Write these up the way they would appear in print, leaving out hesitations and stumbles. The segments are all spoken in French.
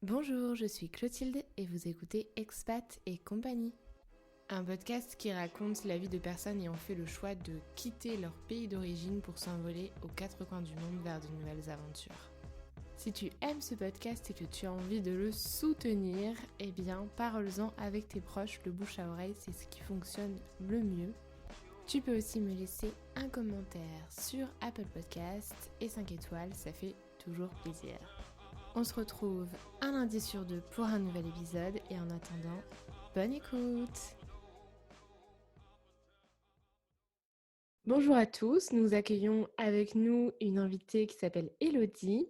Bonjour, je suis Clotilde et vous écoutez Expat et compagnie. Un podcast qui raconte la vie de personnes ayant fait le choix de quitter leur pays d'origine pour s'envoler aux quatre coins du monde vers de nouvelles aventures. Si tu aimes ce podcast et que tu as envie de le soutenir, eh bien parle-en avec tes proches, le bouche à oreille, c'est ce qui fonctionne le mieux. Tu peux aussi me laisser un commentaire sur Apple Podcasts et 5 étoiles, ça fait toujours plaisir. On se retrouve un lundi sur deux pour un nouvel épisode et en attendant, bonne écoute! Bonjour à tous, nous accueillons avec nous une invitée qui s'appelle Elodie.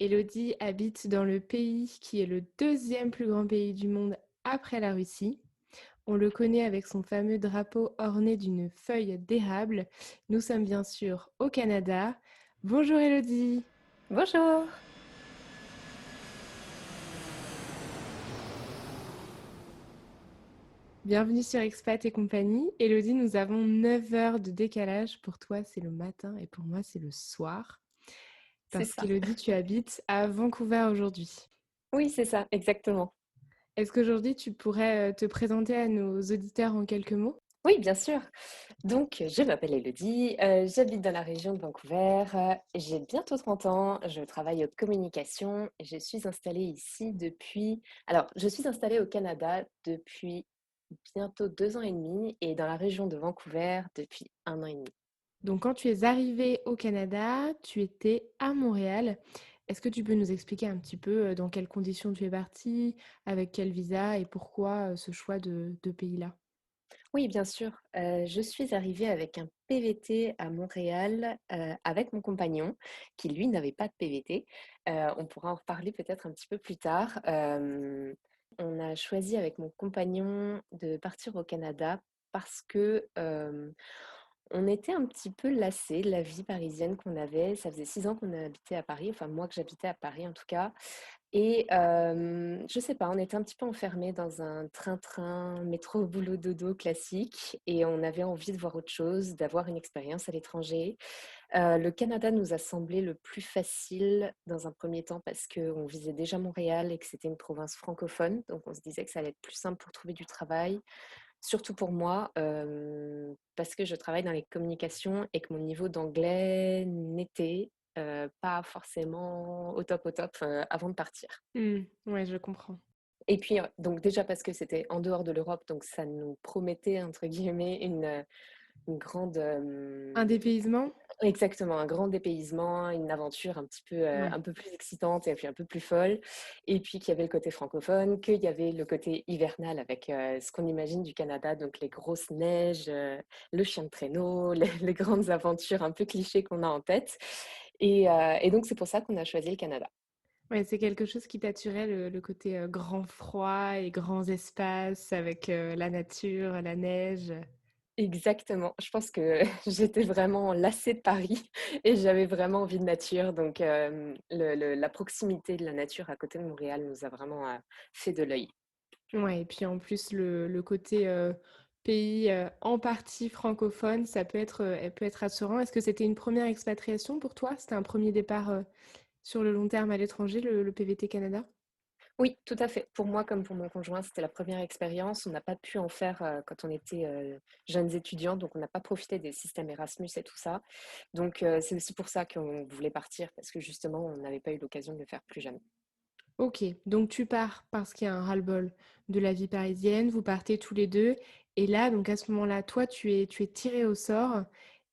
Elodie habite dans le pays qui est le deuxième plus grand pays du monde après la Russie. On le connaît avec son fameux drapeau orné d'une feuille d'érable. Nous sommes bien sûr au Canada. Bonjour Elodie! Bonjour. Bienvenue sur Expat et compagnie. Elodie, nous avons 9 heures de décalage. Pour toi, c'est le matin et pour moi, c'est le soir. C'est Parce ça. qu'Elodie, tu habites à Vancouver aujourd'hui. Oui, c'est ça, exactement. Est-ce qu'aujourd'hui, tu pourrais te présenter à nos auditeurs en quelques mots? Oui, bien sûr. Donc, je m'appelle Elodie, j'habite dans la région de Vancouver, j'ai bientôt 30 ans, je travaille aux communications et je suis installée ici depuis... Alors, je suis installée au Canada depuis bientôt 2 ans et demi et dans la région de Vancouver depuis 1 an et demi. Donc, quand tu es arrivée au Canada, tu étais à Montréal. Est-ce que tu peux nous expliquer un petit peu dans quelles conditions tu es partie, avec quel visa et pourquoi ce choix de pays-là? Oui, bien sûr. Je suis arrivée avec un PVT à Montréal, avec mon compagnon qui lui n'avait pas de PVT. On pourra en reparler peut-être un petit peu plus tard. On a choisi avec mon compagnon de partir au Canada parce que, on était un petit peu lassés de la vie parisienne qu'on avait. Ça faisait 6 ans qu'on habitait à Paris, enfin moi que j'habitais à Paris en tout cas. Et je sais pas, on était un petit peu enfermés dans un train-train, métro, boulot, dodo classique et on avait envie de voir autre chose, d'avoir une expérience à l'étranger. Le Canada nous a semblé le plus facile dans un premier temps parce qu'on visait déjà Montréal et que c'était une province francophone. Donc on se disait que ça allait être plus simple pour trouver du travail. Surtout pour moi, parce que je travaille dans les communications et que mon niveau d'anglais n'était, pas forcément au top, avant de partir. Ouais, je comprends. Et puis, donc déjà parce que c'était en dehors de l'Europe, donc ça nous promettait entre guillemets une grande, Un dépaysement? exactement, un grand dépaysement, une aventure Ouais. un peu plus excitante et puis un peu plus folle. Et puis qu'il y avait le côté francophone, qu'il y avait le côté hivernal avec, ce qu'on imagine du Canada, donc les grosses neiges, le chien de traîneau, les grandes aventures un peu clichés qu'on a en tête. Et donc c'est pour ça qu'on a choisi le Canada. Ouais, c'est quelque chose qui t'attirait, le côté grand froid et grands espaces avec la nature, la neige. Exactement. Je pense que j'étais vraiment lassée de Paris et j'avais vraiment envie de nature. Donc, la proximité de la nature à côté de Montréal nous a vraiment fait de l'œil. Ouais, et puis en plus, le côté pays en partie francophone, elle peut être rassurant. Est-ce que c'était une première expatriation pour toi? C'était un premier départ sur le long terme à l'étranger, le PVT Canada? Oui, tout à fait. Pour moi, comme pour mon conjoint, c'était la première expérience. On n'a pas pu en faire quand on était jeunes étudiants, donc on n'a pas profité des systèmes Erasmus et tout ça. Donc, c'est aussi pour ça qu'on voulait partir, parce que justement, on n'avait pas eu l'occasion de le faire plus jeune. Ok, donc tu pars parce qu'il y a un ras-le-bol de la vie parisienne, vous partez tous les deux, et là, donc à ce moment-là, toi, tu es tiré au sort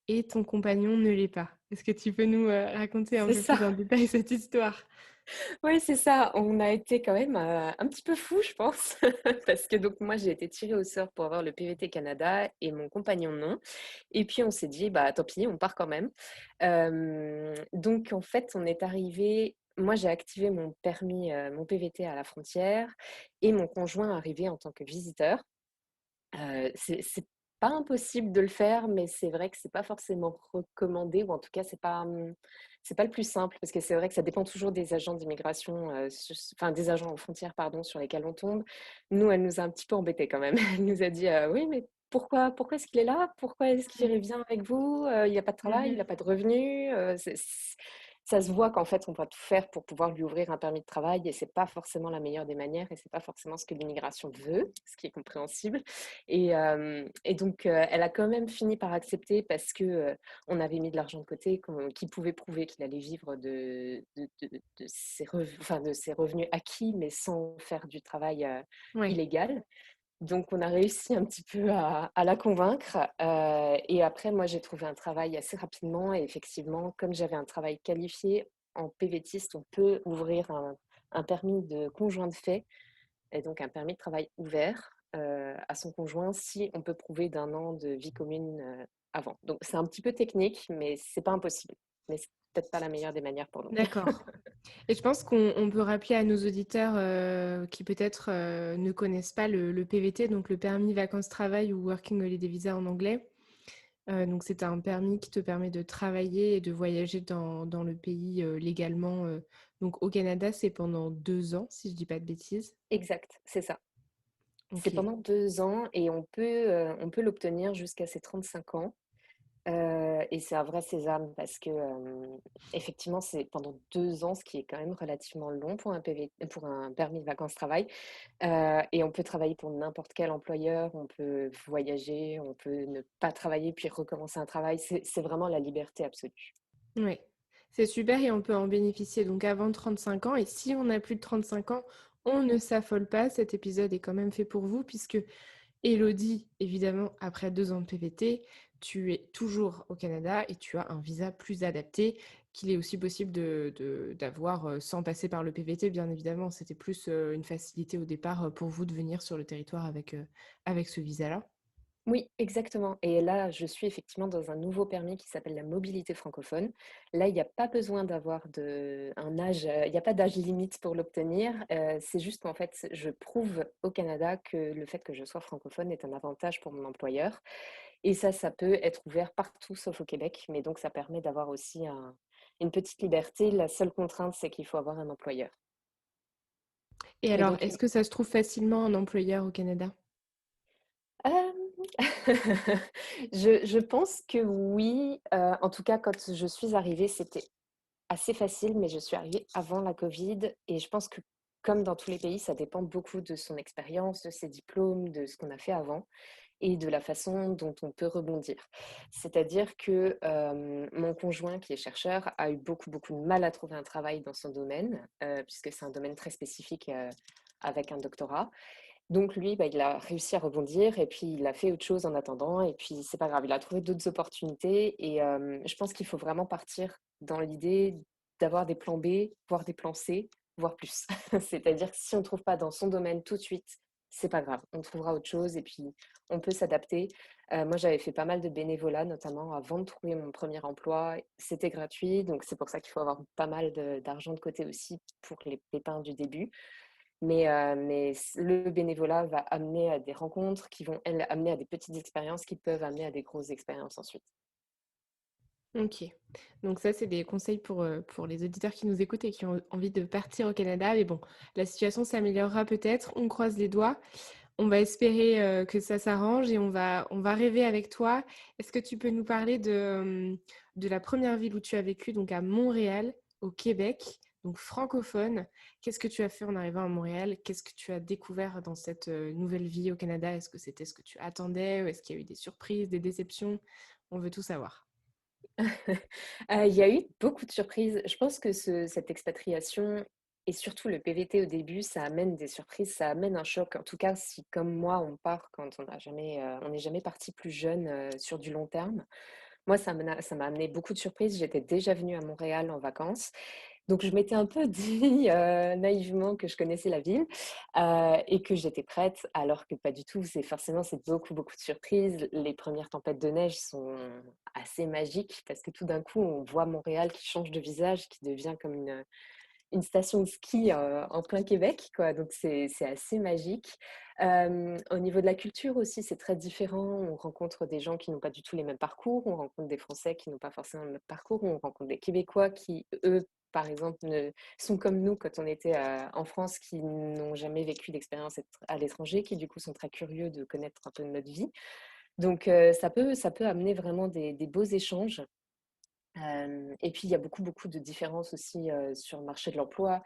et ton compagnon ne l'est pas. Est-ce que tu peux nous raconter un C'est peu plus en ça. détail cette histoire? Oui, c'est ça. On a été quand même un petit peu fous, je pense, parce que donc moi j'ai été tirée au sort pour avoir le PVT Canada et mon compagnon non. Et puis on s'est dit bah tant pis, on part quand même. Donc en fait on est arrivé. Moi j'ai activé mon permis, mon PVT à la frontière et mon conjoint est arrivé en tant que visiteur. C'est pas impossible de le faire, mais c'est vrai que c'est pas forcément recommandé ou en tout cas c'est pas le plus simple parce que c'est vrai que ça dépend toujours des agents d'immigration, enfin des agents aux frontières pardon, sur lesquels on tombe. Nous, elle nous a un petit peu embêtés quand même. Elle nous a dit: «Oui, mais pourquoi est-ce qu'il est là? Pourquoi est-ce qu'il irait bien avec vous? Il a pas de travail, il a pas de revenus?» ça se voit qu'en fait, on doit tout faire pour pouvoir lui ouvrir un permis de travail et c'est pas forcément la meilleure des manières et c'est pas forcément ce que l'immigration veut, ce qui est compréhensible. Et donc, elle a quand même fini par accepter parce que on avait mis de l'argent de côté, qu'il pouvait prouver qu'il allait vivre de de ses revenus acquis, mais sans faire du travail Ouais. illégal. Donc, on a réussi un petit peu à la convaincre. Et après, moi, j'ai trouvé un travail assez rapidement. Et effectivement, comme j'avais un travail qualifié en PVTiste, on peut ouvrir un permis de conjoint de fait, et donc un permis de travail ouvert à son conjoint si on peut prouver d'un an de vie commune avant. Donc, c'est un petit peu technique, mais c'est pas impossible. Mais c'est peut-être pas la meilleure des manières pour nous. D'accord. Et je pense qu'on peut rappeler à nos auditeurs, qui peut-être, ne connaissent pas le PVT, donc le permis vacances-travail ou Working Holiday Visa en anglais. Donc c'est un permis qui te permet de travailler et de voyager dans le pays, légalement, donc au Canada, c'est pendant 2 ans, si je dis pas de bêtises? Exact, c'est ça. C'est OK. pendant 2 ans et on peut l'obtenir jusqu'à ses 35 ans. Et c'est un vrai sésame parce que, effectivement, c'est pendant 2 ans, ce qui est quand même relativement long pour un permis de vacances-travail. Et on peut travailler pour n'importe quel employeur, on peut voyager, on peut ne pas travailler puis recommencer un travail. C'est vraiment la liberté absolue. Ouais, c'est super et on peut en bénéficier donc avant 35 ans et si on a plus de 35 ans, on ne s'affole pas, cet épisode est quand même fait pour vous puisque Élodie, évidemment, après 2 ans de PVT, tu es toujours au Canada et tu as un visa plus adapté qu'il est aussi possible d'avoir, sans passer par le PVT, bien évidemment. C'était plus, une facilité au départ, pour vous de venir sur le territoire avec ce visa-là. Oui, exactement. Et là, je suis effectivement dans un nouveau permis qui s'appelle la mobilité francophone. Là, il n'y a pas besoin d'avoir un âge, il n'y a pas d'âge limite pour l'obtenir. C'est juste qu'en fait, je prouve au Canada que le fait que je sois francophone est un avantage pour mon employeur. Et ça peut être ouvert partout sauf au Québec. Mais donc, ça permet d'avoir aussi une petite liberté. La seule contrainte, c'est qu'il faut avoir un employeur. Et Et alors, donc, est-ce que ça se trouve facilement un employeur au Canada? Hem, je pense que oui, en tout cas quand je suis arrivée, c'était assez facile, mais je suis arrivée avant la covid et je pense que comme dans tous les pays, ça dépend beaucoup de son expérience, de ses diplômes, de ce qu'on a fait avant et de la façon dont on peut rebondir. C'est-à-dire que, mon conjoint qui est chercheur a eu beaucoup, beaucoup de mal à trouver un travail dans son domaine, puisque c'est un domaine très spécifique, avec un doctorat. Donc lui, bah, il a réussi à rebondir et puis il a fait autre chose en attendant et puis c'est pas grave, il a trouvé d'autres opportunités et je pense qu'il faut vraiment partir dans l'idée d'avoir des plans B, voire des plans C, voire plus. C'est-à-dire que si on ne trouve pas dans son domaine tout de suite, c'est pas grave, on trouvera autre chose et puis on peut s'adapter. Moi, j'avais fait pas mal de bénévolat, notamment avant de trouver mon premier emploi. C'était gratuit, donc c'est pour ça qu'il faut avoir pas mal d'argent de côté aussi pour les pépins du début. Mais le bénévolat va amener à des rencontres qui vont, elles, amener à des petites expériences qui peuvent amener à des grosses expériences ensuite. OK. Donc ça, c'est des conseils pour les auditeurs qui nous écoutent et qui ont envie de partir au Canada. Mais bon, la situation s'améliorera peut-être. On croise les doigts. On va espérer, que ça s'arrange et on va rêver avec toi. Est-ce que tu peux nous parler de la première ville où tu as vécu, donc à Montréal, au Québec, donc francophone? Qu'est-ce que tu as fait en arrivant à Montréal? Qu'est-ce que tu as découvert dans cette, nouvelle vie au Canada? Est-ce que c'était ce que tu attendais ou est-ce qu'il y a eu des surprises, des déceptions? On veut tout savoir. Il y a eu beaucoup de surprises. Je pense que cette expatriation et surtout le PVT au début, ça amène des surprises, ça amène un choc. En tout cas, si comme moi, on part quand on n'est jamais parti plus jeune sur du long terme. Moi, ça m'a amené beaucoup de surprises. J'étais déjà venue à Montréal en vacances. Donc, je m'étais un peu dit naïvement que je connaissais la ville et que j'étais prête, alors que pas du tout. C'est beaucoup, beaucoup de surprises. Les premières tempêtes de neige sont assez magiques parce que tout d'un coup, on voit Montréal qui change de visage, qui devient comme une station de ski en plein Québec, quoi. Donc, c'est assez magique. Au niveau de la culture aussi, c'est très différent. On rencontre des gens qui n'ont pas du tout les mêmes parcours. On rencontre des Français qui n'ont pas forcément le même parcours. On rencontre des Québécois qui, eux, par exemple, sont comme nous quand on était en France, qui n'ont jamais vécu d'expérience à l'étranger, qui du coup sont très curieux de connaître un peu notre vie. Donc, ça peut amener vraiment des beaux échanges. Et puis, il y a beaucoup, beaucoup de différences aussi sur le marché de l'emploi.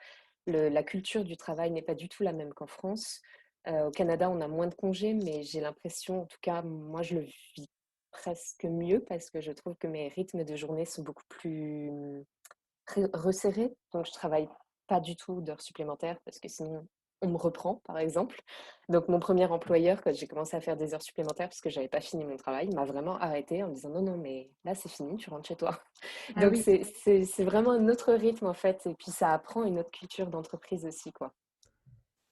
La culture du travail n'est pas du tout la même qu'en France. Au Canada, on a moins de congés, mais j'ai l'impression, en tout cas, moi, je le vis presque mieux parce que je trouve que mes rythmes de journée sont beaucoup plus resserrés. Donc, je travaille pas du tout d'heures supplémentaires parce que sinon, on me reprend, par exemple. Donc, mon premier employeur, quand j'ai commencé à faire des heures supplémentaires parce que j'avais pas fini mon travail, m'a vraiment arrêté en me disant non, non, mais là, c'est fini, tu rentres chez toi. Ah Donc, oui. c'est vraiment un autre rythme, en fait. Et puis, ça apprend une autre culture d'entreprise aussi, quoi.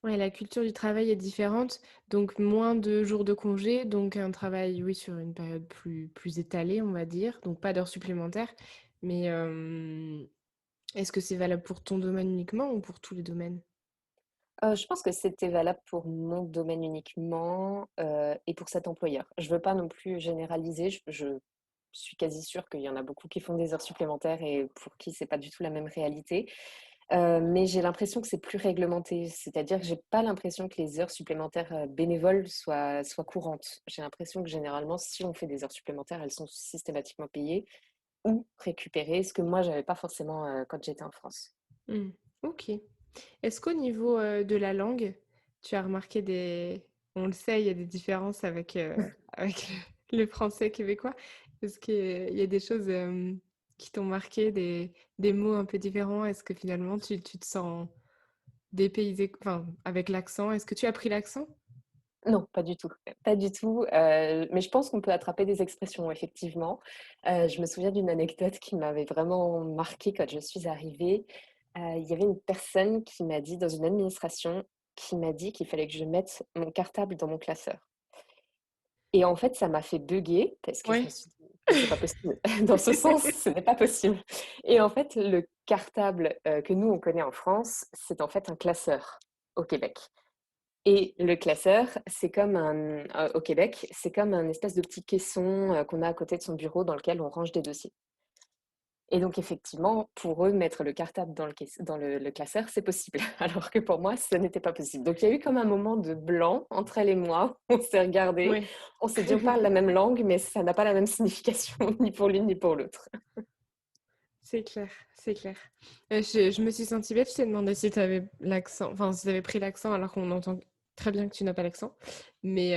Ouais, la culture du travail est différente, donc moins de jours de congé, donc un travail, oui, sur une période plus étalée, on va dire, donc pas d'heures supplémentaires. Mais est-ce que c'est valable pour ton domaine uniquement ou pour tous les domaines? Je pense que c'était valable pour mon domaine uniquement, et pour cet employeur. Je veux pas non plus généraliser, je suis quasi sûre qu'il y en a beaucoup qui font des heures supplémentaires et pour qui c'est pas du tout la même réalité. Mais j'ai l'impression que c'est plus réglementé. C'est-à-dire que j'ai pas l'impression que les heures supplémentaires, bénévoles soient courantes. J'ai l'impression que généralement, si on fait des heures supplémentaires, elles sont systématiquement payées ou récupérées, ce que moi j'avais pas forcément, quand j'étais en France. Mmh. OK. Est-ce qu'au niveau, de la langue, tu as remarqué des on le sait, il y a des différences avec, avec le français québécois. Est-ce qu'il y a des choses, qui t'ont marqué, des mots un peu différents? Est-ce que finalement tu te sens dépaysée enfin, avec l'accent? Est-ce que tu as pris l'accent? Non, pas du tout, pas du tout, mais je pense qu'on peut attraper des expressions effectivement. Je me souviens d'une anecdote qui m'avait vraiment marquée quand je suis arrivée. Il y avait une personne qui m'a dit dans une administration, qui m'a dit qu'il fallait que je mette mon cartable dans mon classeur et en fait, ça m'a fait bugger parce que je me Ouais. suis dit: «Mais c'est pas possible, dans ce sens, ce n'est pas possible» et en fait, le cartable, que nous on connaît en France, c'est en fait un classeur au Québec. Et le classeur, c'est comme au Québec, c'est comme un espèce de petit caisson, qu'on a à côté de son bureau dans lequel on range des dossiers. Et donc effectivement, pour eux, mettre le cartable dans le classeur, c'est possible, alors que pour moi, ce n'était pas possible. Donc il y a eu comme un moment de blanc entre elle et moi. On s'est regardé, Ouais. on s'est dit: «On parle la même langue, mais ça n'a pas la même signification ni pour l'une ni pour l'autre». C'est clair, c'est clair. Je me suis sentie bête, je t'ai demandé si tu avais l'accent enfin, si tu avais pris l'accent alors qu'on entend très bien que tu n'as pas l'accent. Mais,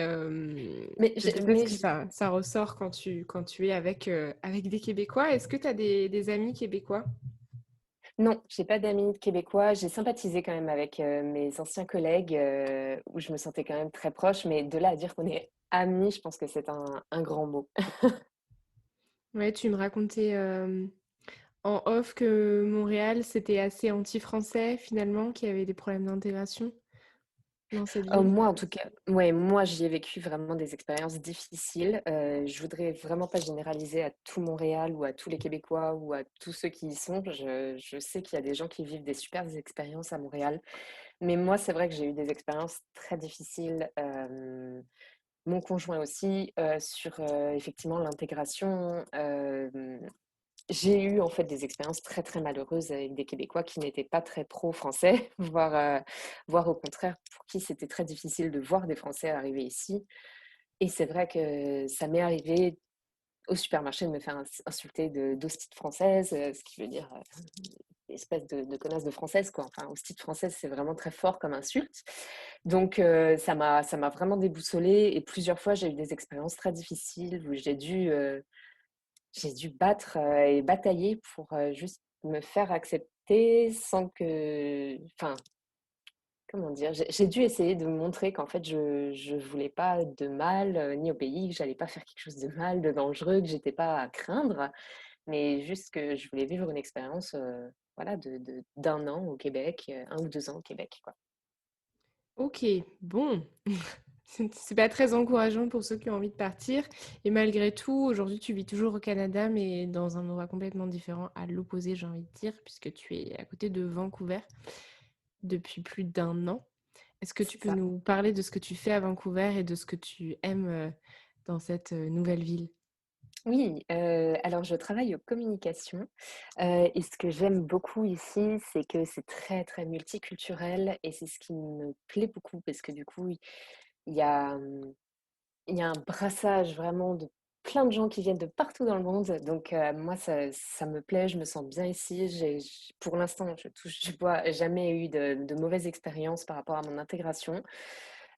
Mais je je suppose mais que je ça ressort quand tu es avec, avec des Québécois. Est-ce que tu as des amis québécois? Non, j'ai pas d'amis québécois. J'ai sympathisé quand même avec, mes anciens collègues, où je me sentais quand même très proche, mais de là à dire qu'on est amis, je pense que c'est un grand mot. Ouais, tu me racontais, en off que Montréal, c'était assez anti-français finalement, qu'il y avait des problèmes d'intégration dans cette ville? Moi en tout cas, ouais, moi j'y ai vécu vraiment des expériences difficiles. Je voudrais vraiment pas généraliser à tout Montréal ou à tous les Québécois ou à tous ceux qui y sont. Je sais qu'il y a des gens qui vivent des super expériences à Montréal, mais moi c'est vrai que j'ai eu des expériences très difficiles, mon conjoint aussi, sur, effectivement l'intégration. J'ai eu en fait des expériences très, très malheureuses avec des Québécois qui n'étaient pas très pro-français, voire au contraire pour qui c'était très difficile de voir des Français arriver ici et c'est vrai que ça m'est arrivé au supermarché de me faire insulter de d'hostite française, ce qui veut dire, espèce de connasse de française quoi. Enfin hostite française, c'est vraiment très fort comme insulte. Donc ça m'a vraiment déboussolée et plusieurs fois j'ai eu des expériences très difficiles où j'ai dû battre, et batailler pour, juste me faire accepter sans que enfin, comment dire? J'ai dû essayer de montrer qu'en fait je voulais pas de mal, ni au pays, que j'allais pas faire quelque chose de mal, de dangereux, que j'étais pas à craindre, mais juste que je voulais vivre une expérience, voilà d'1 an au Québec, 1 ou 2 ans au Québec, quoi. OK, bon. C'est pas très encourageant pour ceux qui ont envie de partir et malgré tout, aujourd'hui, tu vis toujours au Canada, mais dans un endroit complètement différent, à l'opposé, j'ai envie de dire, puisque tu es à côté de Vancouver depuis plus d'1 an. Est-ce que tu C'est peux ça. nous parler de ce que tu fais à Vancouver et de ce que tu aimes, dans cette, nouvelle ville? Oui, alors je travaille aux communications, et ce que j'aime beaucoup ici, c'est que c'est très, très multiculturel et c'est ce qui me plaît beaucoup parce que du coup, il y a, il y a un brassage vraiment de plein de gens qui viennent de partout dans le monde. Donc, moi, ça me plaît, je me sens bien ici. Pour l'instant, je touche du bois, jamais eu de mauvaises expériences par rapport à mon intégration.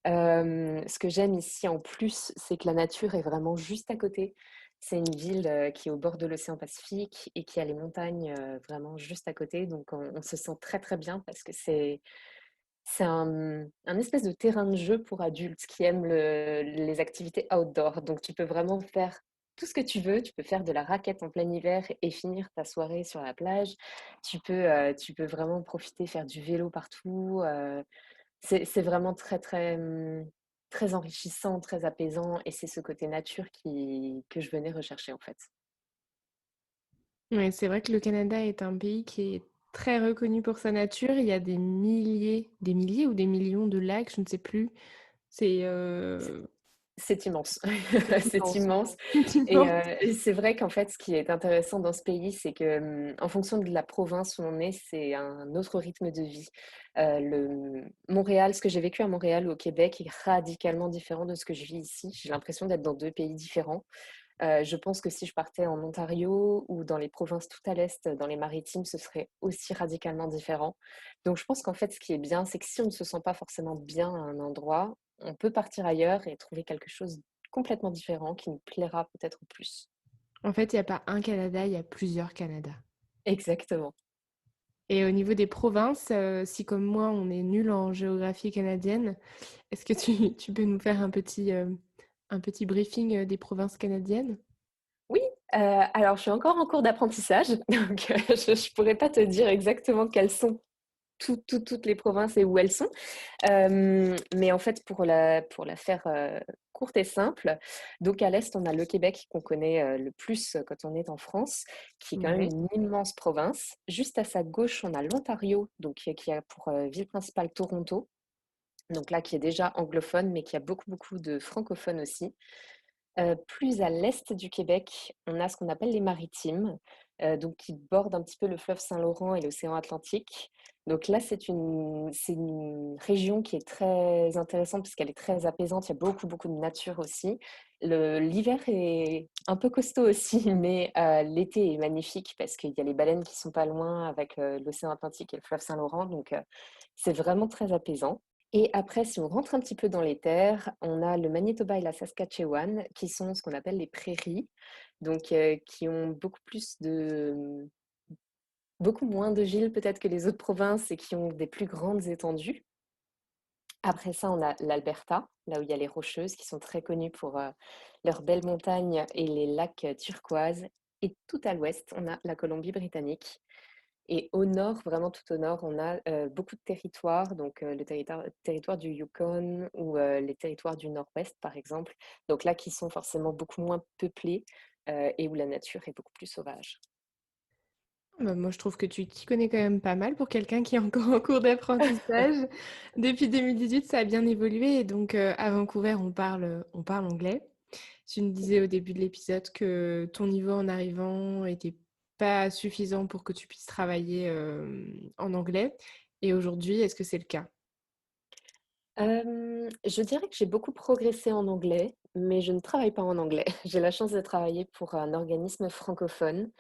Ce que j'aime ici en plus, c'est que la nature est vraiment juste à côté. C'est une ville qui est au bord de l'océan Pacifique et qui a les montagnes vraiment juste à côté. Donc, on se sent très, très bien parce que c'est un espèce de terrain de jeu pour adultes qui aiment les activités outdoor. Donc, tu peux vraiment faire tout ce que tu veux. Tu peux faire de la raquette en plein hiver et finir ta soirée sur la plage. Tu peux vraiment profiter, faire du vélo partout. C'est vraiment très, très, très enrichissant, très apaisant. Et c'est ce côté nature que je venais rechercher, en fait. Ouais, c'est vrai que le Canada est un pays qui est très reconnu pour sa nature. Il y a des milliers ou des millions de lacs, je ne sais plus. C'est C'est immense, c'est c'est immense. immense C'est et immense. c'est vrai qu'en fait, ce qui est intéressant dans ce pays, c'est que, en fonction de la province où on est, c'est un autre rythme de vie. Montréal, ce que j'ai vécu à Montréal ou au Québec est radicalement différent de ce que je vis ici. J'ai l'impression d'être dans 2 pays différents. Je pense que si je partais en Ontario ou dans les provinces tout à l'est, dans les maritimes, ce serait aussi radicalement différent. Donc je pense qu'en fait, ce qui est bien, c'est que si on ne se sent pas forcément bien à un endroit, on peut partir ailleurs et trouver quelque chose complètement différent qui nous plaira peut-être plus. En fait, il y a pas un Canada, il y a plusieurs Canadas. Exactement. Et au niveau des provinces, si comme moi, on est nul en géographie canadienne, est-ce que tu peux nous faire un petit briefing des provinces canadiennes? Oui, alors je suis encore en cours d'apprentissage, donc je ne pourrais pas te dire exactement quelles sont toutes les provinces et où elles sont. Mais en fait, pour la faire courte et simple, donc à l'est, on a le Québec qu'on connaît le plus quand on est en France, qui est quand même Ouais. une immense province. Juste à sa gauche, on a l'Ontario, donc qui a pour ville principale Toronto, donc là qui est déjà anglophone, mais qui a beaucoup, beaucoup de francophones aussi. Plus à l'est du Québec, on a ce qu'on appelle les Maritimes, donc qui bordent un petit peu le fleuve Saint-Laurent et l'océan Atlantique. Donc là, c'est une région qui est très intéressante puisqu'elle est très apaisante. Il y a beaucoup, beaucoup de nature aussi. L'hiver est un peu costaud aussi, mais l'été est magnifique parce qu'il y a les baleines qui sont pas loin avec l'océan Atlantique et le fleuve Saint-Laurent. Donc c'est vraiment très apaisant. Et après, si on rentre un petit peu dans les terres, on a le Manitoba et la Saskatchewan, qui sont ce qu'on appelle les prairies, donc qui ont beaucoup moins de villes peut-être que les autres provinces et qui ont des plus grandes étendues. Après ça, on a l'Alberta, là où il y a les Rocheuses, qui sont très connues pour leurs belles montagnes et les lacs turquoises. Et tout à l'ouest, on a la Colombie-Britannique. Et au nord, vraiment tout au nord, on a beaucoup de territoires, donc le territoire du Yukon ou les territoires du Nord-Ouest, par exemple. Donc là, qui sont forcément beaucoup moins peuplés et où la nature est beaucoup plus sauvage. Bah, moi, je trouve que tu t'y connais quand même pas mal pour quelqu'un qui est encore en cours d'apprentissage. Depuis 2018, ça a bien évolué et donc à Vancouver, on parle anglais. Tu me disais au début de l'épisode que ton niveau en arrivant était pas suffisant pour que tu puisses travailler en anglais. Et aujourd'hui, est-ce que c'est le cas? Je dirais que j'ai beaucoup progressé en anglais, mais je ne travaille pas en anglais. J'ai la chance de travailler pour un organisme francophone.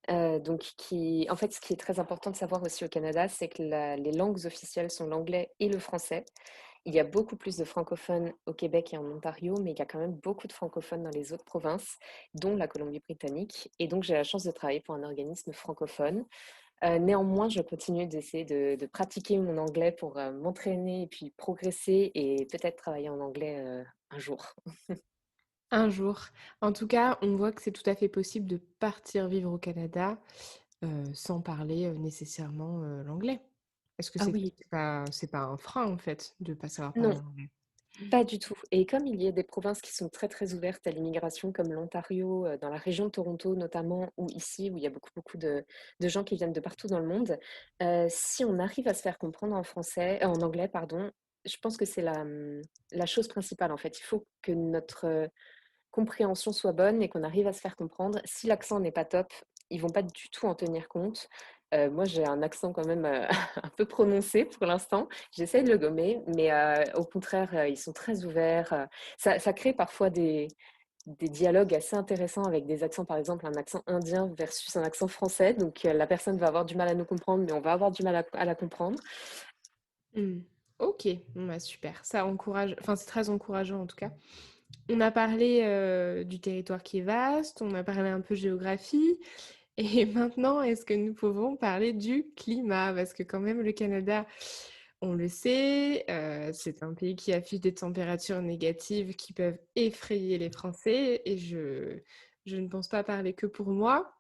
Donc en fait, ce qui est très important de savoir aussi au Canada, c'est que les langues officielles sont l'anglais et le français. Il y a beaucoup plus de francophones au Québec et en Ontario, mais il y a quand même beaucoup de francophones dans les autres provinces, dont la Colombie-Britannique. Et donc, j'ai la chance de travailler pour un organisme francophone. Néanmoins, je continue d'essayer de pratiquer mon anglais pour m'entraîner et puis progresser et peut-être travailler en anglais un jour. Un jour. En tout cas, on voit que c'est tout à fait possible de partir vivre au Canada sans parler nécessairement l'anglais. Est-ce que Ah oui, c'est pas un frein en fait de pas savoir non, parler anglais? pas du tout. Et comme il y a des provinces qui sont très, très ouvertes à l'immigration, comme l'Ontario, dans la région de Toronto notamment, ou ici, où il y a beaucoup, beaucoup de gens qui viennent de partout dans le monde, si on arrive à se faire comprendre en français, en anglais, pardon, je pense que c'est la chose principale, en fait. Il faut que notre compréhension soit bonne et qu'on arrive à se faire comprendre. Si l'accent n'est pas top, ils vont pas du tout en tenir compte. Moi, j'ai un accent quand même un peu prononcé pour l'instant. J'essaie de le gommer, mais au contraire, ils sont très ouverts. Ça crée parfois des dialogues assez intéressants avec des accents, par exemple, un accent indien versus un accent français. Donc, la personne va avoir du mal à nous comprendre, mais on va avoir du mal à la comprendre. Mmh. OK, bon, bah, super. Ça encourage enfin, c'est très encourageant en tout cas. On a parlé, du territoire qui est vaste, on a parlé un peu géographie et maintenant est-ce que nous pouvons parler du climat? Parce que quand même le Canada, on le sait, c'est un pays qui affiche des températures négatives qui peuvent effrayer les Français et je ne pense pas parler que pour moi,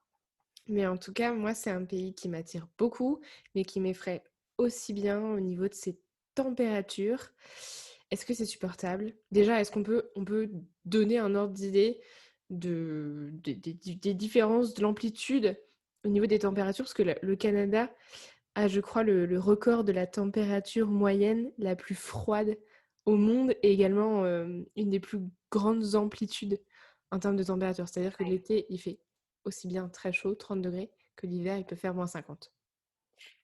mais en tout cas, moi, c'est un pays qui m'attire beaucoup, mais qui m'effraie aussi bien au niveau de ses températures. Est-ce que c'est supportable? Déjà, est-ce qu'on peut donner un ordre d'idée des différences de l'amplitude au niveau des températures? Parce que le Canada a, je crois, le record de la température moyenne la plus froide au monde et également une des plus grandes amplitudes en termes de température. C'est-à-dire que Ouais. l'été, il fait aussi bien très chaud, 30 degrés, que l'hiver, il peut faire -50.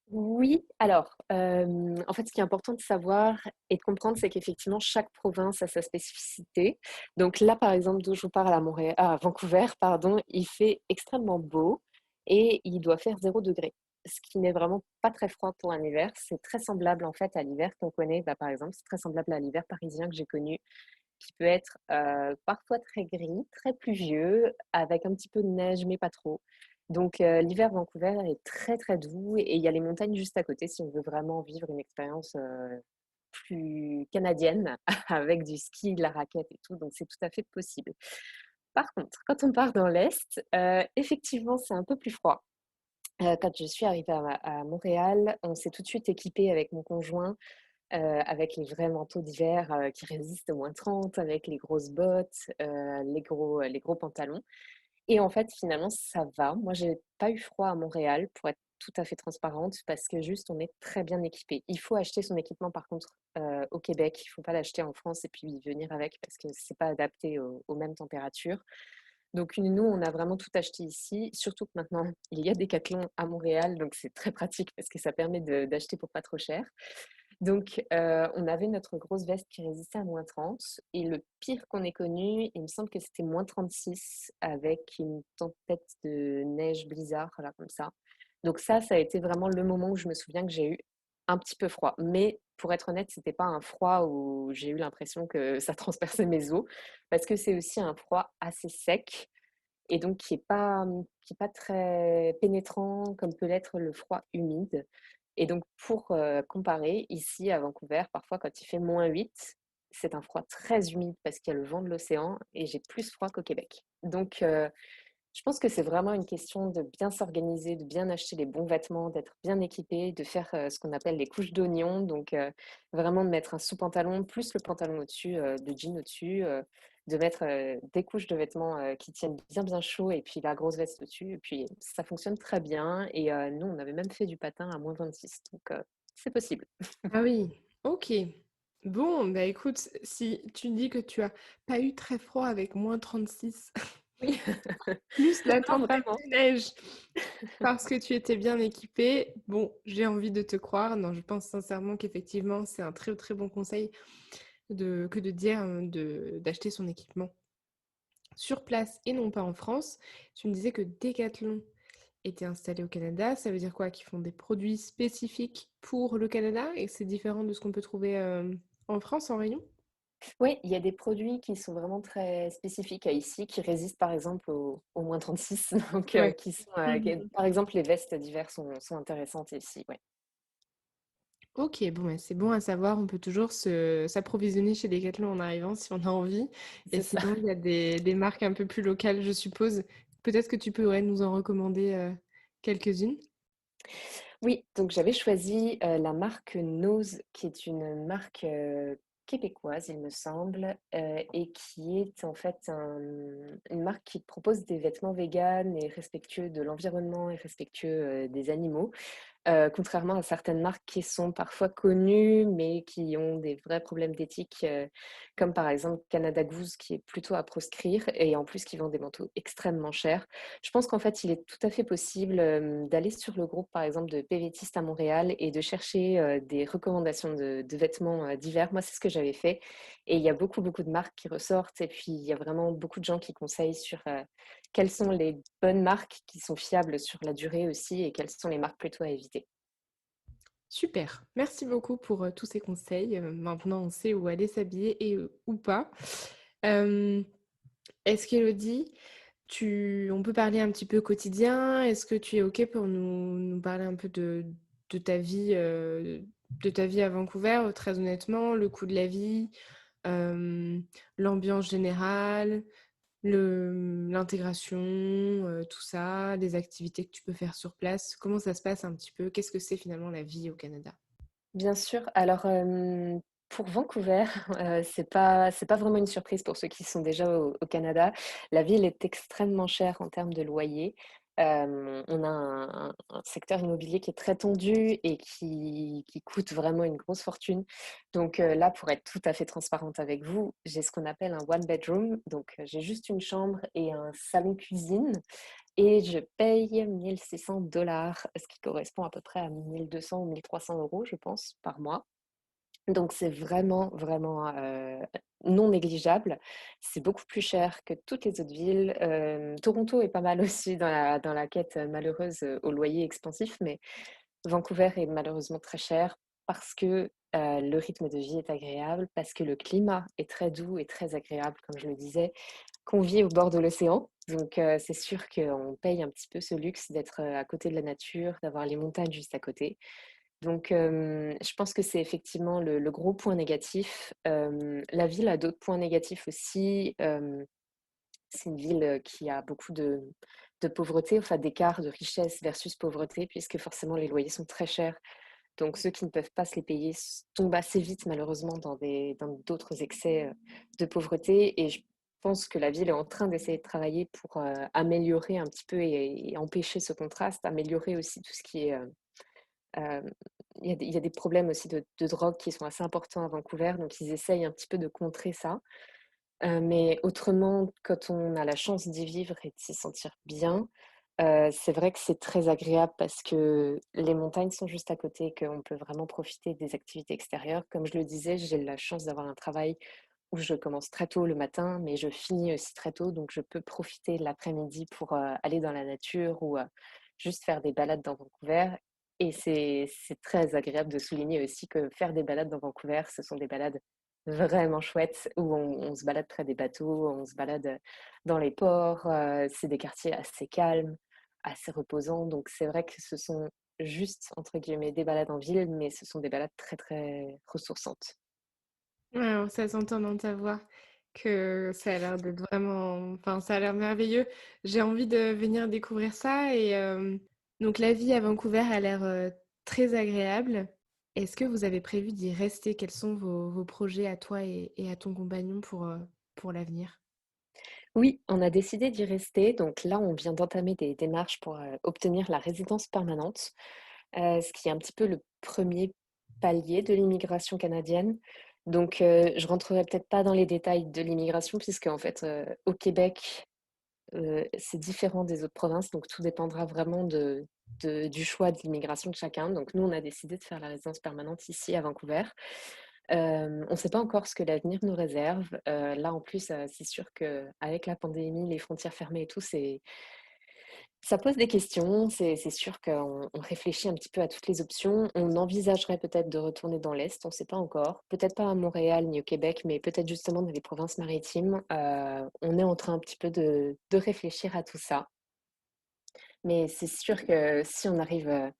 Oui, alors, en fait, ce qui est important de savoir et de comprendre, c'est qu'effectivement, chaque province a sa spécificité. Donc là, par exemple, d'où je vous parle à Vancouver, pardon, il fait extrêmement beau et il doit faire 0 degré, ce qui n'est vraiment pas très froid pour un hiver. C'est très semblable, en fait, à l'hiver qu'on connaît, bah, par exemple, c'est très semblable à l'hiver parisien que j'ai connu, qui peut être, parfois très gris, très pluvieux, avec un petit peu de neige, mais pas trop. Donc l'hiver Vancouver est très, très doux et il y a les montagnes juste à côté si on veut vraiment vivre une expérience, plus canadienne avec du ski, de la raquette et tout, donc c'est tout à fait possible. Par contre, quand on part dans l'est, effectivement, c'est un peu plus froid. Quand je suis arrivée à Montréal, on s'est tout de suite équipé avec mon conjoint avec les vrais manteaux d'hiver, qui résistent au -30, avec les grosses bottes, les gros pantalons et en fait, finalement, ça va. Moi, j'ai pas eu froid à Montréal, pour être tout à fait transparente, parce que juste, on est très bien équipés. Il faut acheter son équipement, par contre, au Québec. Il faut pas l'acheter en France et puis venir avec parce que c'est pas adapté aux mêmes températures. Donc nous, on a vraiment tout acheté ici, surtout que maintenant, il y a Decathlon à Montréal, donc c'est très pratique parce que ça permet d'acheter pour pas trop cher. Donc, on avait notre grosse veste qui résistait à -30 et le pire qu'on ait connu, il me semble que c'était -36 avec une tempête de neige blizzard, là, comme ça. Donc ça a été vraiment le moment où je me souviens que j'ai eu un petit peu froid. Mais pour être honnête, c'était pas un froid où j'ai eu l'impression que ça transperçait mes os, parce que c'est aussi un froid assez sec et donc qui est pas très pénétrant comme peut l'être le froid humide. Et donc pour, comparer, ici à Vancouver, parfois quand il fait -8, c'est un froid très humide parce qu'il y a le vent de l'océan et j'ai plus froid qu'au Québec. Donc je pense que c'est vraiment une question de bien s'organiser, de bien acheter les bons vêtements, d'être bien équipé, de faire, ce qu'on appelle les couches d'oignons. Donc vraiment de mettre un sous-pantalon plus le pantalon au-dessus, de jean au-dessus, de mettre, des couches de vêtements, qui tiennent bien, bien chaud et puis la grosse veste au-dessus et puis ça fonctionne très bien et nous, on avait même fait du patin à -26 donc c'est possible. Ah oui, OK. Bon, bah, écoute, si tu dis que tu as pas eu très froid avec -36 Oui, plus la non tempête vraiment. de neige parce que tu étais bien équipée, bon, j'ai envie de te croire. Non, je pense sincèrement qu'effectivement, c'est un très, très bon conseil de dire, d'acheter son équipement sur place et non pas en France. Tu me disais que Decathlon était installé au Canada. Ça veut dire quoi? Qu'ils font des produits spécifiques pour le Canada et que c'est différent de ce qu'on peut trouver, en France en rayon? Oui, il y a des produits qui sont vraiment très spécifiques à ici, qui résistent par exemple au -36 donc Ouais. qui sont, Mmh. par exemple, les vestes d'hiver sont intéressantes ici, ouais. OK, bon, bah, c'est bon à savoir. On peut toujours se s'approvisionner chez Decathlon en arrivant si on a envie et C'est ça. sinon il y a des marques un peu plus locales, je suppose. Peut-être que tu pourrais nous en recommander, quelques-unes? Oui, donc j'avais choisi, la marque Nose, qui est une marque, québécoise, il me semble, et qui est en fait une marque qui propose des vêtements véganes et respectueux de l'environnement et respectueux, des animaux. contrairement à certaines marques qui sont parfois connues, mais qui ont des vrais problèmes d'éthique, comme par exemple Canada Goose qui est plutôt à proscrire et en plus qui vend des manteaux extrêmement chers. Je pense qu'en fait, il est tout à fait possible, d'aller sur le groupe, par exemple, de PVTistes à Montréal et de chercher, des recommandations de vêtements, divers. Moi, c'est ce que j'avais fait et il y a beaucoup, beaucoup de marques qui ressortent et puis il y a vraiment beaucoup de gens qui conseillent sur, quelles sont les bonnes marques qui sont fiables sur la durée aussi et quelles sont les marques plutôt à éviter. Super, merci beaucoup pour, tous ces conseils. Maintenant on sait où aller s'habiller et où pas. Hem, est-ce qu'Élodie, on peut parler un petit peu quotidien? Est-ce que tu es OK pour nous parler un peu de ta vie à Vancouver? Très honnêtement, le coût de la vie, hem, l'ambiance générale, l'intégration, tout ça, les activités que tu peux faire sur place. Comment ça se passe un petit peu? Qu'est-ce que c'est finalement la vie au Canada? Bien sûr. Alors, pour Vancouver, c'est pas vraiment une surprise pour ceux qui sont déjà au Canada. La ville est extrêmement chère en termes de loyer. On a un secteur immobilier qui est très tendu et qui coûte vraiment une grosse fortune. Donc, là, pour être tout à fait transparente avec vous, j'ai ce qu'on appelle un one bedroom. Donc, j'ai juste une chambre et un salon cuisine. Et je paye 1 600 $, ce qui correspond à peu près à 1 200 ou 1 300 € je pense, par mois. Donc c'est vraiment, vraiment, non négligeable. C'est beaucoup plus cher que toutes les autres villes. Toronto est pas mal aussi dans la quête, malheureuse, au loyer expansif, mais Vancouver est malheureusement très cher parce que, le rythme de vie est agréable, parce que le climat est très doux et très agréable, comme je le disais, qu'on vit au bord de l'océan. Donc, c'est sûr qu'on paye un petit peu ce luxe d'être, à côté de la nature, d'avoir les montagnes juste à côté. Donc, je pense que c'est effectivement le gros point négatif. La ville a d'autres points négatifs aussi. C'est une ville, qui a beaucoup de pauvreté, enfin d'écart de richesse versus pauvreté, puisque forcément les loyers sont très chers. Donc ceux qui ne peuvent pas se les payer tombent assez vite malheureusement dans d'autres excès, de pauvreté et je pense que la ville est en train d'essayer de travailler pour, améliorer un petit peu et empêcher ce contraste, améliorer aussi tout ce qui est, hem, il y a des problèmes aussi de drogue qui sont assez importants à Vancouver, donc ils essayent un petit peu de contrer ça. Mais autrement, quand on a la chance d'y vivre et de s'y sentir bien, c'est vrai que c'est très agréable parce que les montagnes sont juste à côté, qu'on peut vraiment profiter des activités extérieures. Comme je le disais, j'ai la chance d'avoir un travail où je commence très tôt le matin, mais je finis aussi très tôt, donc je peux profiter de l'après-midi pour, aller dans la nature ou, juste faire des balades dans Vancouver et c'est très agréable de souligner aussi que faire des balades dans Vancouver, ce sont des balades vraiment chouettes où on se balade près des bateaux, on se balade, dans les ports, c'est des quartiers assez calmes, assez reposants, donc c'est vrai que ce sont juste, entre guillemets, «des balades en ville», mais ce sont des balades très, très ressourçantes. Ouais, alors ça s'entend dans ta voix que ça a l'air d'être vraiment enfin, ça a l'air merveilleux. J'ai envie de venir découvrir ça et donc la vie à Vancouver a l'air, très agréable. Est-ce que vous avez prévu d'y rester? Quels sont vos projets à toi et à ton compagnon pour l'avenir? Oui, on a décidé d'y rester, donc là, on vient d'entamer des démarches pour, obtenir la résidence permanente, ce qui est un petit peu le premier palier de l'immigration canadienne. Donc, je rentrerai peut-être pas dans les détails de l'immigration puisque en fait, au Québec, c'est différent des autres provinces, donc tout dépendra vraiment du choix de l'immigration de chacun. Donc nous, on a décidé de faire la résidence permanente ici à Vancouver. On ne sait pas encore ce que l'avenir nous réserve. Là, en plus, c'est sûr qu'avec la pandémie, les frontières fermées et tout, ça pose des questions. C'est sûr qu'on réfléchit un petit peu à toutes les options. On envisagerait peut-être de retourner dans l'Est, on ne sait pas encore. Peut-être pas à Montréal ni au Québec, mais peut-être justement dans les provinces maritimes. On est en train un petit peu de réfléchir à tout ça. Mais c'est sûr que si on arrive,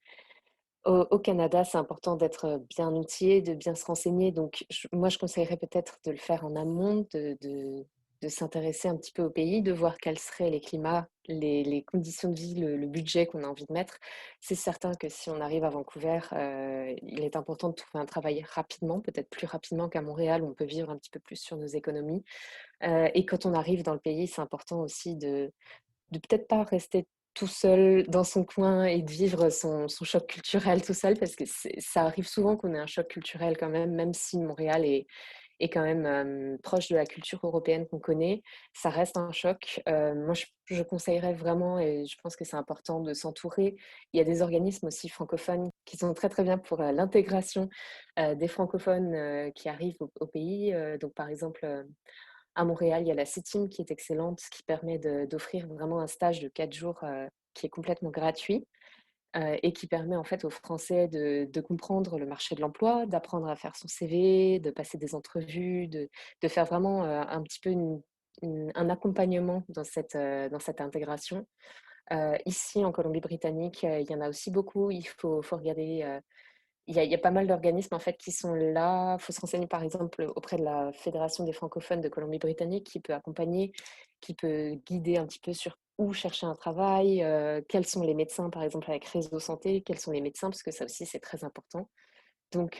au Canada, c'est important d'être, bien outillé, de bien se renseigner. Donc moi, je conseillerais peut-être de le faire en amont, de s'intéresser un petit peu au pays, de voir quels seraient les climats, les conditions de vie, le budget qu'on a envie de mettre. C'est certain que si on arrive à Vancouver, il est important de trouver un travail rapidement, peut-être plus rapidement qu'à Montréal où on peut vivre un petit peu plus sur nos économies. Et quand on arrive dans le pays, c'est important aussi de peut-être pas rester tout seul dans son coin et de vivre son choc culturel tout seul, parce que ça arrive souvent qu'on ait un choc culturel quand même, même si Montréal est quand même proche de la culture européenne qu'on connaît, ça reste un choc. Moi, je conseillerais vraiment, et je pense que c'est important de s'entourer. Il y a des organismes aussi francophones qui sont très très bien pour l'intégration des francophones qui arrivent au pays. Donc, par exemple, à Montréal, il y a la CITIM qui est excellente, qui permet d'offrir vraiment un stage de 4 jours qui est complètement gratuit et qui permet en fait aux Français de comprendre le marché de l'emploi, d'apprendre à faire son CV, de passer des entrevues, de faire vraiment un petit peu un accompagnement dans cette intégration. Ici, en Colombie-Britannique, il y en a aussi beaucoup. Faut regarder. Il y a pas mal d'organismes en fait qui sont là. Il faut se renseigner par exemple auprès de la Fédération des francophones de Colombie-Britannique qui peut accompagner, qui peut guider un petit peu sur où chercher un travail, quels sont les médecins par exemple avec Réseau Santé, quels sont les médecins parce que ça aussi c'est très important. Donc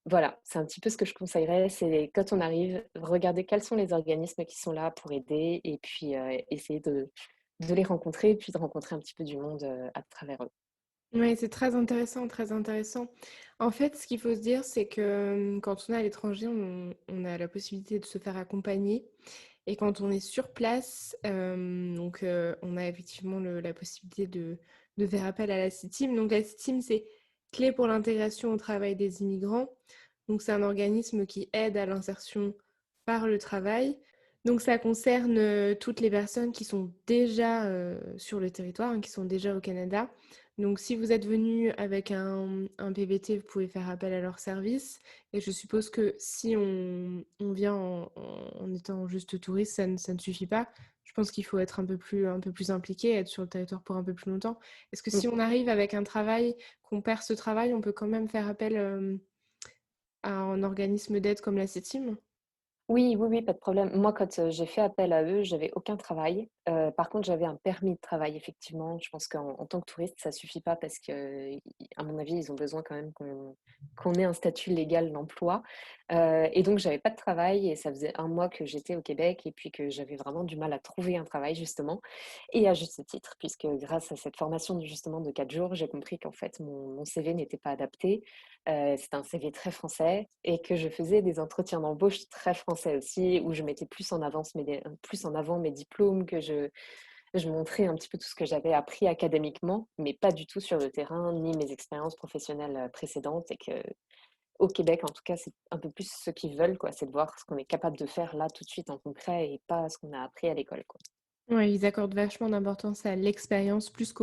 voilà, c'est un petit peu ce que je conseillerais, c'est quand on arrive, regarder quels sont les organismes qui sont là pour aider et puis essayer de les rencontrer et puis de rencontrer un petit peu du monde à travers eux. Ouais, c'est très intéressant, très intéressant. En fait, ce qu'il faut se dire, c'est que quand on est à l'étranger, on a la possibilité de se faire accompagner. Et quand on est sur place, on a effectivement la possibilité de faire appel à la CITIM. Donc la CITIM, c'est Clé pour l'intégration au travail des immigrants. Donc c'est un organisme qui aide à l'insertion par le travail. Donc ça concerne toutes les personnes qui sont déjà sur le territoire, hein, qui sont déjà au Canada. Donc si vous êtes venu avec un PVT, vous pouvez faire appel à leur service. Et je suppose que si on vient en étant juste touriste, ça ne suffit pas. Je pense qu'il faut être un peu plus impliqué, être sur le territoire pour un peu plus longtemps. Est-ce que si on arrive avec un travail, qu'on perd ce travail, on peut quand même faire appel à un organisme d'aide comme la CETIM? Oui, oui, oui, pas de problème. Moi, quand, j'ai fait appel à eux, j'avais aucun travail. Par contre, j'avais un permis de travail, effectivement. Je pense qu'en tant que touriste, ça suffit pas parce que, à mon avis, ils ont besoin quand même qu'on ait un statut légal d'emploi. Et donc j'avais pas de travail et ça faisait 1 mois que j'étais au Québec et puis que j'avais vraiment du mal à trouver un travail, justement et à juste titre puisque grâce à cette formation, justement, de 4 jours, j'ai compris qu'en fait, mon CV n'était pas adapté. C'était un CV très français et que je faisais des entretiens d'embauche très français aussi, où je mettais plus en avant mes diplômes, que je montrais un petit peu tout ce que j'avais appris académiquement, mais pas du tout sur le terrain, ni mes expériences professionnelles précédentes. Et que au Québec, en tout cas, c'est un peu plus ce qu'ils veulent, quoi, c'est de voir ce qu'on est capable de faire là tout de suite en concret et pas ce qu'on a appris à l'école, quoi. Ouais, ils accordent vachement d'importance à l'expérience plus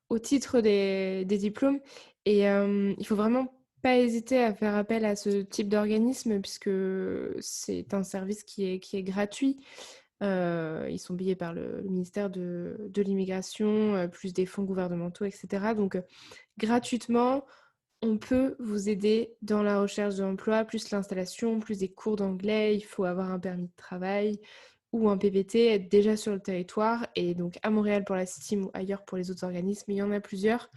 au titre des diplômes. Et il faut vraiment pas hésiter à faire appel à ce type d'organisme puisque c'est un service qui est gratuit. Ils sont payés par le ministère de l'immigration, plus des fonds gouvernementaux, etc. Donc, gratuitement, on peut vous aider dans la recherche d'emploi, plus l'installation, plus des cours d'anglais. Il faut avoir un permis de travail ou un PVT, être déjà sur le territoire. Et donc à Montréal pour la CITIM ou ailleurs pour les autres organismes, il y en a plusieurs.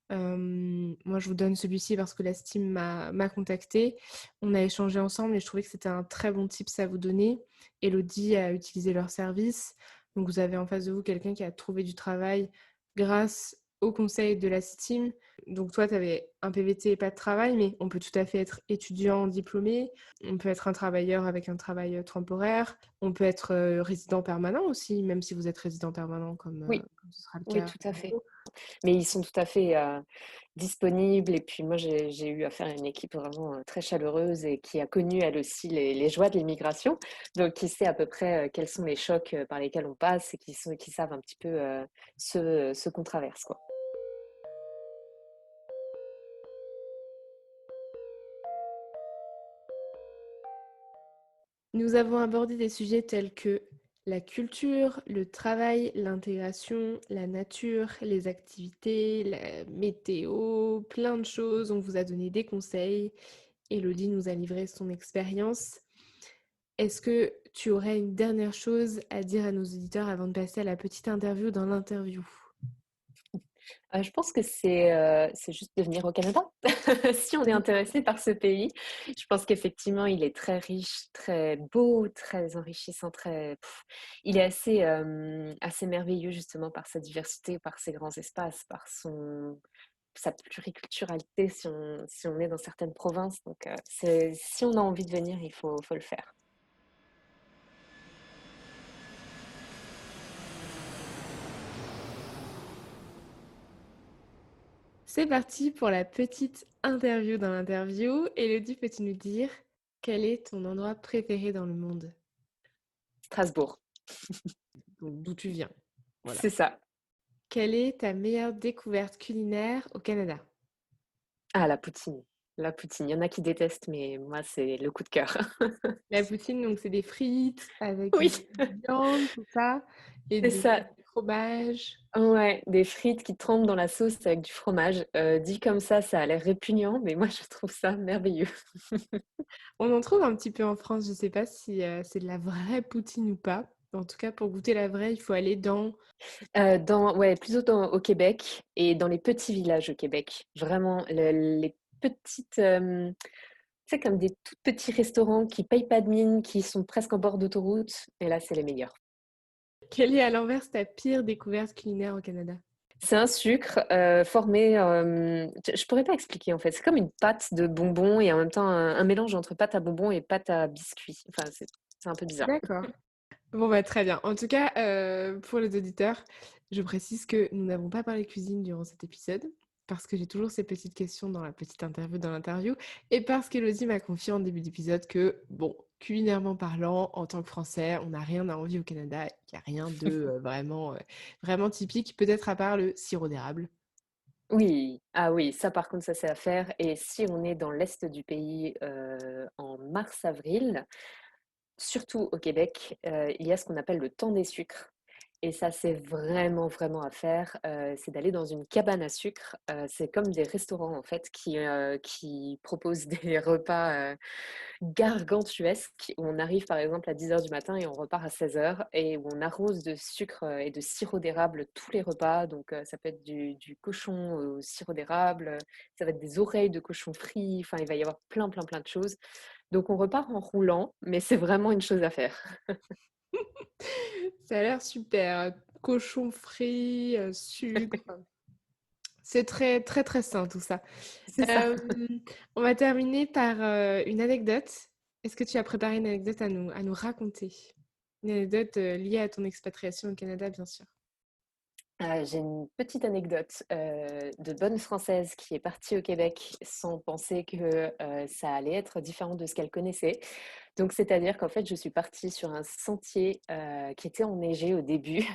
Moi, je vous donne celui-ci parce que la CITIM m'a contacté. On a échangé ensemble et je trouvais que c'était un très bon tips à vous donner. Elodie a utilisé leur service. Donc vous avez en face de vous quelqu'un qui a trouvé du travail grâce au conseil de la CITIM. Donc toi, tu avais un PVT et pas de travail, mais on peut tout à fait être étudiant diplômé, on peut être un travailleur avec un travail temporaire, on peut être résident permanent aussi, même si vous êtes résident permanent Oui, comme ce sera le oui, cas tout à fait. bientôt. Mais ils sont tout à fait disponibles. Et puis moi, j'ai eu affaire à une équipe vraiment très chaleureuse et qui a connu elle aussi les joies de l'immigration. Donc, qui sait à peu près quels sont les chocs par lesquels on passe et qui savent un petit peu ce qu'on traverse, quoi. Nous avons abordé des sujets tels que la culture, le travail, l'intégration, la nature, les activités, la météo, plein de choses. On vous a donné des conseils. Elodie nous a livré son expérience. Est-ce que tu aurais une dernière chose à dire à nos auditeurs avant de passer à la petite interview dans l'interview? Je pense que c'est juste de venir au Canada. Si on est intéressé par ce pays, je pense qu'effectivement, il est très riche, très beau, très enrichissant, il est assez merveilleux justement par sa diversité, par ses grands espaces, par sa pluriculturalité si on est dans certaines provinces. Donc, si on a envie de venir, il faut le faire. C'est parti pour la petite interview dans l'interview. Elodie, peux-tu nous dire quel est ton endroit préféré dans le monde? Strasbourg, Donc, d'où tu viens. Voilà. c'est ça. Quelle est ta meilleure découverte culinaire au Canada? Ah, la poutine. La poutine. Il y en a qui détestent, mais moi, c'est le coup de cœur. La poutine, donc c'est des frites avec Oui, de la viande, tout ça, et c'est du ça. fromage. Ouais, des frites qui trempent dans la sauce avec du fromage. Dit comme ça a l'air répugnant, mais moi, je trouve ça merveilleux. On en trouve un petit peu en France, je ne sais pas si c'est de la vraie poutine ou pas. En tout cas, pour goûter la vraie, il faut aller dans... Ouais, plutôt au Québec et dans les petits villages au Québec. Vraiment, les petites, tu sais, comme des tout petits restaurants qui payent pas de mine, qui sont presque en bord d'autoroute. Et là, c'est les meilleurs. Quelle est à l'inverse ta pire découverte culinaire au Canada? C'est un sucre formé, je pourrais pas expliquer en fait. C'est comme une pâte de bonbons et en même temps un mélange entre pâte à bonbons et pâte à biscuits. Enfin, c'est un peu bizarre. D'accord. Bon, bah, très bien. En tout cas, pour les auditeurs, je précise que nous n'avons pas parlé cuisine durant cet épisode, parce que j'ai toujours ces petites questions dans la petite interview dans l'interview, et parce qu'Elodie m'a confié en début d'épisode que, bon, culinairement parlant, en tant que Français, on n'a rien à envier au Canada. Il n'y a rien de vraiment typique, peut-être à part le sirop d'érable. Oui, ah oui, ça par contre, ça c'est à faire. Et si on est dans l'est du pays en mars-avril, surtout au Québec, il y a ce qu'on appelle le temps des sucres. Et ça, c'est vraiment, vraiment à faire. C'est d'aller dans une cabane à sucre. C'est comme des restaurants, en fait, qui proposent des repas gargantuesques, où on arrive, par exemple, à 10 heures du matin et on repart à 16 heures, et où on arrose de sucre et de sirop d'érable tous les repas. Donc, ça peut être du cochon au sirop d'érable, ça va être des oreilles de cochon frit. Enfin, il va y avoir plein, plein, plein de choses. Donc on repart en roulant, mais c'est vraiment une chose à faire. Ça a l'air super. Cochon frit, sucre. C'est très, très, très sain tout ça. C'est ça. On va terminer par une anecdote. Est-ce que tu as préparé une anecdote à nous raconter? Une anecdote liée à ton expatriation au Canada, bien sûr. J'ai une petite anecdote de bonne Française qui est partie au Québec sans penser que ça allait être différent de ce qu'elle connaissait. Donc, c'est-à-dire qu'en fait, je suis partie sur un sentier qui était enneigé au début.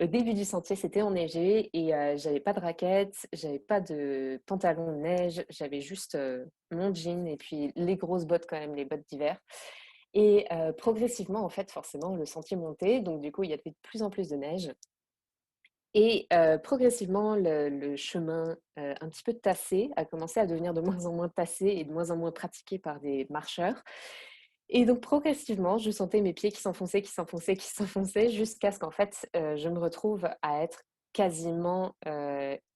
Le début du sentier, c'était enneigé et j'avais pas de raquettes, j'avais pas de pantalon de neige, j'avais juste mon jean et puis les grosses bottes quand même, les bottes d'hiver. Et progressivement, en fait, forcément, le sentier montait, donc du coup, il y avait de plus en plus de neige. Et progressivement, le chemin un petit peu tassé a commencé à devenir de moins en moins tassé et de moins en moins pratiqué par des marcheurs. Et donc progressivement, je sentais mes pieds qui s'enfonçaient, qui s'enfonçaient, qui s'enfonçaient, jusqu'à ce qu'en fait, je me retrouve à être quasiment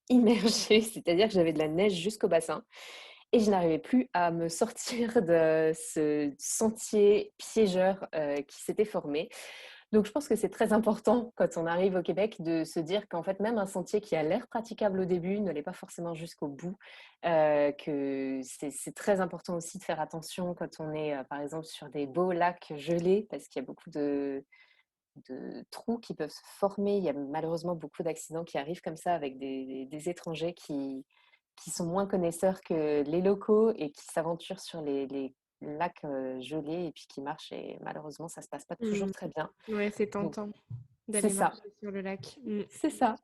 immergée, c'est-à-dire que j'avais de la neige jusqu'au bassin et je n'arrivais plus à me sortir de ce sentier piégeur qui s'était formé. Donc je pense que c'est très important quand on arrive au Québec de se dire qu'en fait même un sentier qui a l'air praticable au début ne l'est pas forcément jusqu'au bout, que c'est très important aussi de faire attention quand on est par exemple sur des beaux lacs gelés parce qu'il y a beaucoup de trous qui peuvent se former. Il y a malheureusement beaucoup d'accidents qui arrivent comme ça avec des étrangers qui sont moins connaisseurs que les locaux et qui s'aventurent sur les lacs gelés et puis qui marchent et malheureusement ça se passe pas toujours Mm. très bien. Ouais, c'est Donc tentant c'est d'aller ça, marcher sur le lac. Mm. c'est ça.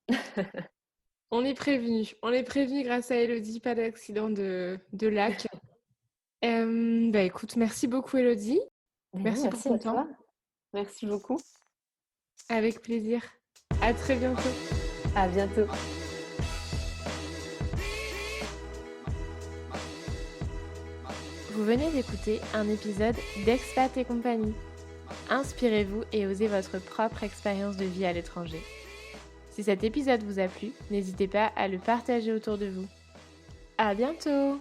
On est prévenu. On est prévenu grâce à Elodie, pas d'accident de lac. Bah écoute, merci beaucoup Elodie. Mais non, Merci pour merci ton à temps. toi. Merci beaucoup. Avec plaisir. À très bientôt. À bientôt. Vous venez d'écouter un épisode d'Expat et compagnie. Inspirez-vous et osez votre propre expérience de vie à l'étranger. Si cet épisode vous a plu, n'hésitez pas à le partager autour de vous. À bientôt!